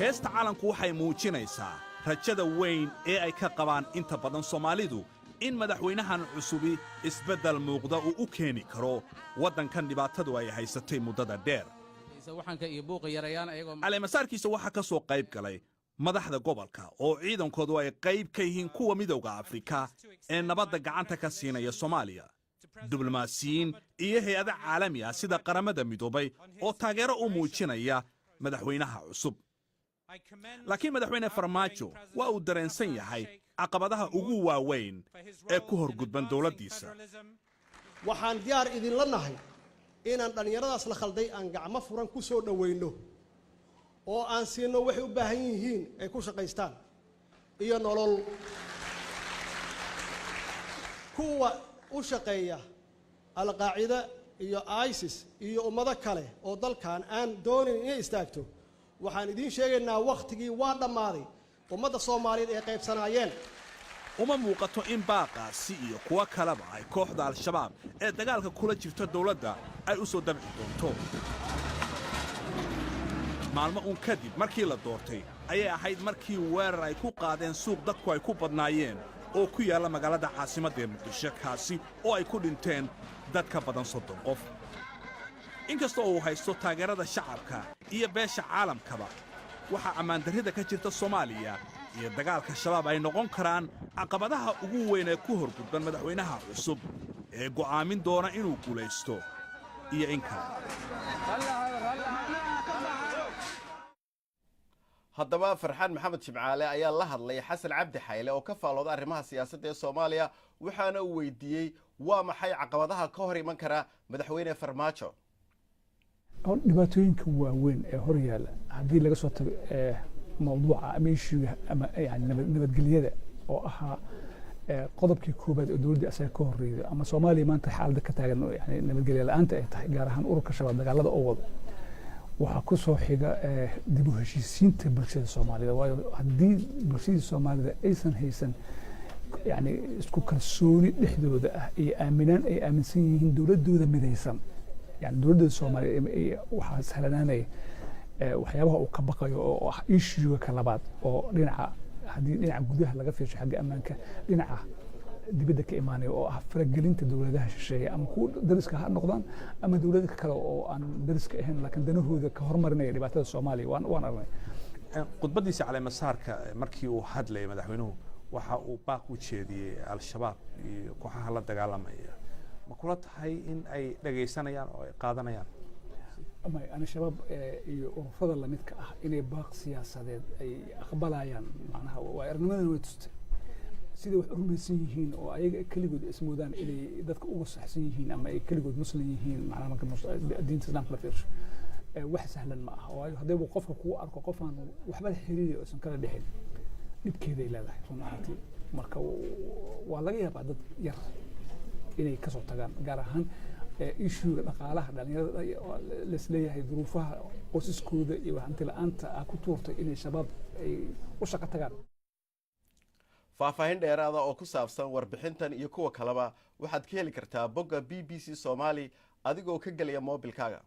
heesta calanku waxay muujinaysaa rajada weyn ee ay ka qabaan inta badan Soomaalidu in madaxweynahan cusubi isbeddel muuqda uu u keeni karo waddankan dhibaatadu ay haysatay muddada dheer. caleemasaarkiisa waxaa ka soo qayb galay madaxda gobolka oo ciidankoodu ay qayb ka yihiin kuwa midowga Afrika ee nabadda gacanta ka siinaya Soomaaliya. diblomaasiyiin iyo hay'ado caalami ah sida qaramada midoobay oo taageero u muujinaya madaxweynaha cusub. laakiin madaxweyne Farmaajo waa uu dareensan yahay caqabadaha ugu waaweyn ee ku horgudban dawladdiisa. waxaan diyaar idinla nahay inaan dhalinyaradaas la khalday aan gacmo furan ku soo dhaweyno oo aan siino waxay u baahan yihiin ay ku shaqaystaan iyo nolol. kuwa u shaqeeya al-qaacida iyo ISIS iyo ummado kale oo dalkan aan doonin inay istaagto waxaan idin sheegaynaa waqtigii waa dhammaaday ummadda Soomaaliyeed ee qaybsanaayeen. uma muuqato in baaqaasi iyo kuwa kaleba ay kooxda al-shabaab ee dagaalka kula jirta dawladda ay u soo dabci doonto. maalmo uun kadib markii la doortay ayay ahayd markii weerar ay ku qaadeen suuq dadku ay ku badnaayeen oo ku yaalla magaalada caasimadda Muqdisho kaasi oo ay ku dhinteen dad ka badan 30 qof. inkastoo uu haysto taageerada shacabka iyo beesha caalamkaba waxa ammaan darrida ka jirta Soomaaliya iyo dagaalka shabaab ay noqon karaan caqabadaha ugu weyn ee ku horgudban madaxweynaha cusub ee go'aamin doona inuu guulaysto iyo in kale. haddaba Farxaan Maxamed Jimcaale ayaa la hadlay Xasan Cabdi Xayle oo ka faalooda arrimaha siyaasadda ee Soomaaliya waxaana uu weydiiyey waa maxay caqabadaha ka hor iman kara madaxweyne Farmaajo. dhibaatooyinka waaweyn ee hor yaala haddii laga soo tago mawduuca ama issuega ama yani nabadgelyada oo ahaa qodobkii koobaad oo dawladda asaga ka horreeyay ama Soomaaliya maanta xaaladda ka taagan yani nabadgelyo la'aanta ay tahay gaar ahaan ururka shabaab dagaalada oo wada waxaa ku soo xiga dib u heshiisiinta bulshada Soomaalida waayo haddii bulshada Soomaalida aysan haysan yani isku kalsooni dhexdooda ah iyo aaminaan ay aaminsan yihiin dawladooda midaysan يعني دولة الصومالية waxaa sahlanaanay waxyaabaha uu ka baqayo oo ah issue kalabaad oo dhinaca gudaha laga fiirsho xagga ammaanka dhinaca dibadda ka imaanaya oo ah faragelinta dawladaha shisheeye ama kuwa dariska ha noqdaan ama dawladaha kale oo aan dariska ahayn laakiin danahooda ka hormarinaya dhibaatada Soomaaliya waan aragnay. khudbadiisa caleemasaarka markii uu hadlay madaxweynuhu waxa uu baaq u jeediyay al-shabaab iyo kooxaha la dagaalamaya. ma kula tahay in ay dhageysanayaan oo ay qaadanayaan ama ana shabaab iyo ururada la midka ah inay baaq siyaasadeed ay aqbalayaan macnaha waa arnimadan way tustay sida wax rumaysan yihiin oo ayaga kaligood ismoodaan inay dadka uga saxsan yihiin ama ay kaligood muslim yihiin macnaha marka diinta islaamka la fiirsho wax sahlan ma aha waayo haddii uu qofka ku arko qof aan waxba xiriir oo san kala dhixin dhibkeeda ay leedahay runtii marka waa laga yaabaa dad yar inay ka soo tagaan gaar ahaan issue dhaqaalaha dhalinyarada la isleeyahay duruufaha qoysaskooda iyo hanti la'aanta ku tuurtay inay shabaab ay u shaqo tagaan. faahfaahin dheeraada oo ku saabsan warbixintan iyo kuwa kaleba waxaad ka heli kartaa bogga BBC Somali adigoo ka galaya moobilkaaga.